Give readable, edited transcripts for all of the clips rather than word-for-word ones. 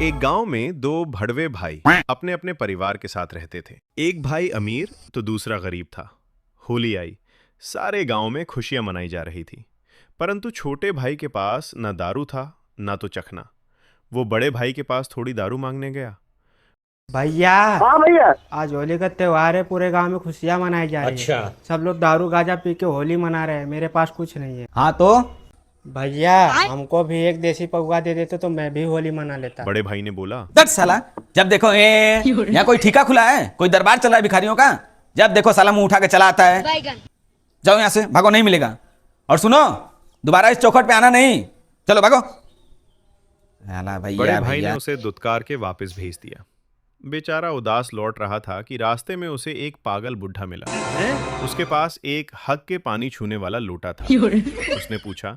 एक गांव में दो भड़वे भाई अपने अपने परिवार के साथ रहते थे। एक भाई अमीर तो दूसरा गरीब था। होली आई, सारे गांव में खुशियां मनाई जा रही थी, परंतु छोटे भाई के पास न दारू था न तो चखना। वो बड़े भाई के पास थोड़ी दारू मांगने गया। भैया। हाँ भैया। आज होली का त्योहार है, पूरे गांव में खुशियां मनाई जा रही है। सब लोग दारू गांजा पी के होली मना रहे हैं, मेरे पास कुछ नहीं है। हाँ तो भैया हमको भी एक देसी पौवा दे देते तो मैं भी होली मना लेता। बड़े भाई ने बोला, दट साला, जब देखो यहाँ कोई ठिका खुला है, कोई दरबार चल रहा है भिखारियों का। जब देखो साला मुंह उठा के चला आता है। जाओ यहाँ से, भागो, नहीं मिलेगा। और सुनो, दोबारा इस चौखट पे आना नहीं। चलो भागो। बड़े भाई ने उसे दुत्कार के वापस भेज दिया। बेचारा उदास लौट रहा था कि रास्ते में उसे एक पागल बुढ़ा मिला। उसके पास एक हक के पानी छूने वाला लोटा था। उसने पूछा,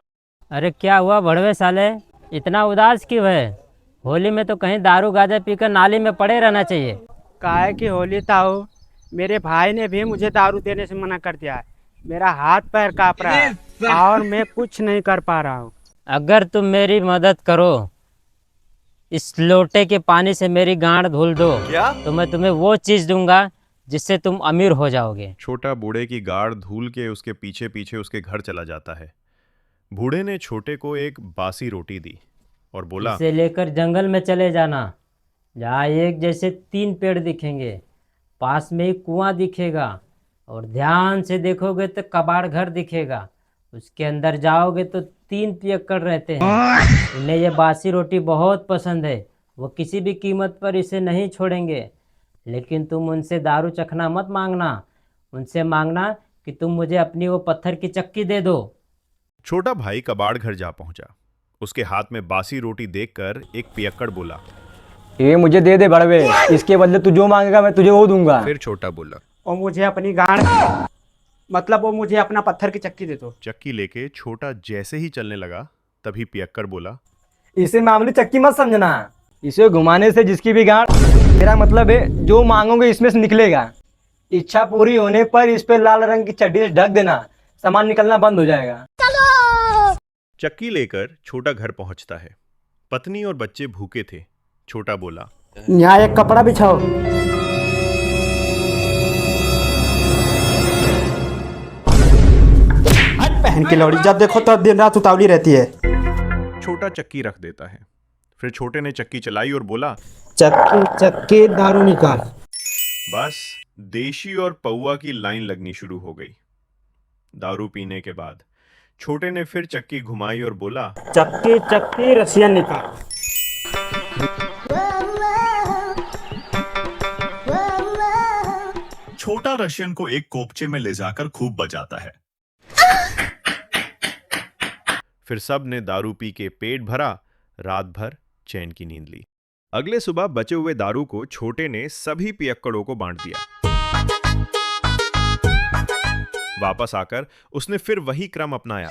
अरे क्या हुआ भड़वे साले, इतना उदास क्यों है? होली में तो कहीं दारू गांजा पीकर नाली में पड़े रहना चाहिए। काहे की होली ताऊ, मेरे भाई ने भी मुझे दारू देने से मना कर दिया है। मेरा हाथ पैर कांप रहा है और मैं कुछ नहीं कर पा रहा हूँ। अगर तुम मेरी मदद करो, इस लोटे के पानी से मेरी गांड धुल दो क्या? तो मैं तुम्हें वो चीज दूंगा जिससे तुम अमीर हो जाओगे। छोटा बूढ़े की गाड़ धूल के उसके पीछे पीछे उसके घर चला जाता है। बूढ़े ने छोटे को एक बासी रोटी दी और बोला, इसे लेकर जंगल में चले जाना, जहाँ एक जैसे 3 पेड़ दिखेंगे, पास में ही कुआं दिखेगा, और ध्यान से देखोगे तो कबाड़ घर दिखेगा। उसके अंदर जाओगे तो 3 पियक्कड़ रहते हैं। उन्हें ये बासी रोटी बहुत पसंद है, वो किसी भी कीमत पर इसे नहीं छोड़ेंगे। लेकिन तुम उनसे दारू चखना मत मांगना, उनसे मांगना कि तुम मुझे अपनी वो पत्थर की चक्की दे दो। छोटा भाई कबाड़ घर जा पहुंचा। उसके हाथ में बासी रोटी देखकर एक पियक्कड़ बोला, ये मुझे दे दे बड़वे, इसके बदले तू जो मांगेगा मैं तुझे वो दूंगा। फिर छोटा बोला, और मुझे अपनी गांड, मतलब वो मुझे अपना पत्थर की चक्की दे दो। चक्की लेके छोटा जैसे ही चलने लगा तभी पियक्कड़ बोला, इसे मामूली चक्की मत समझना, इसे घुमाने से जिसकी भी गांड, मेरा मतलब है जो मांगोगे इसमें से निकलेगा। इच्छा पूरी होने पर इस पे लाल रंग की चड्डी से ढक देना, सामान निकलना बंद हो जाएगा। चक्की लेकर छोटा घर पहुंचता है। पत्नी और बच्चे भूखे थे। छोटा बोला, यहाँ एक कपड़ा बिछाओ। पहन की लौड़ी, जब देखो तब दिन रात उतावली रहती है। छोटा चक्की रख देता है। फिर छोटे ने चक्की चलाई और बोला, चक्की चक्की दारू निकाल। बस देशी और पौवा की लाइन लगनी शुरू हो गई। दारू पीने के बाद छोटे ने फिर चक्की घुमाई और बोला, चक्की चक्की रसिया निकाल। छोटा रशियन को एक कोपचे में ले जाकर खूब बजाता है। फिर सब ने दारू पी के पेट भरा, रात भर चैन की नींद ली। अगले सुबह बचे हुए दारू को छोटे ने सभी पियक्कड़ों को बांट दिया। वापस आकर उसने फिर वही क्रम अपनाया।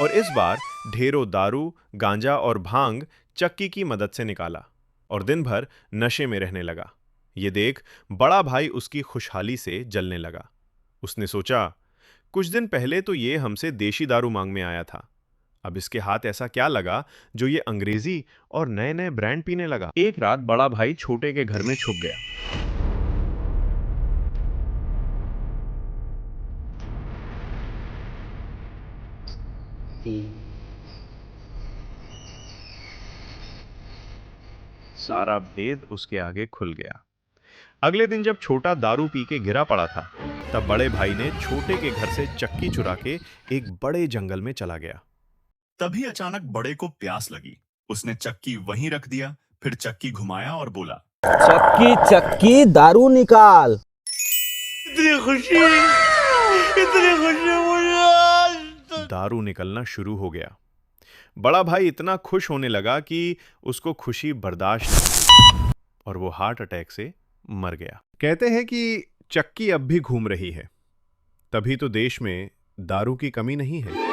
और इस बार ढेरों दारू, गांजा और भांग चक्की की मदद से निकाला और दिन भर नशे में रहने लगा। ये देख बड़ा भाई उसकी खुशहाली से जलने लगा। उसने सोचा, कुछ दिन पहले तो ये हमसे देशी दारू मांगने आया था, अब इसके हाथ ऐसा क्या लगा जो ये अंग्रेजी और नए नए ब्रांड पीने लगा। एक रात बड़ा भाई छोटे के घर में छुप गया। सारा भेद उसके आगे खुल गया। अगले दिन जब छोटा दारू पी के गिरा पड़ा था, तब बड़े भाई ने छोटे के घर से चक्की चुरा के एक बड़े जंगल में चला गया। तभी अचानक बड़े को प्यास लगी। उसने चक्की वहीं रख दिया, फिर चक्की घुमाया और बोला, चक्की चक्की दारू निकाल। इतनी खुशी मुझे। दारू निकलना शुरू हो गया। बड़ा भाई इतना खुश होने लगा कि उसको खुशी बर्दाश्त नहीं और वो हार्ट अटैक से मर गया। कहते हैं कि चक्की अब भी घूम रही है, तभी तो देश में दारू की कमी नहीं है।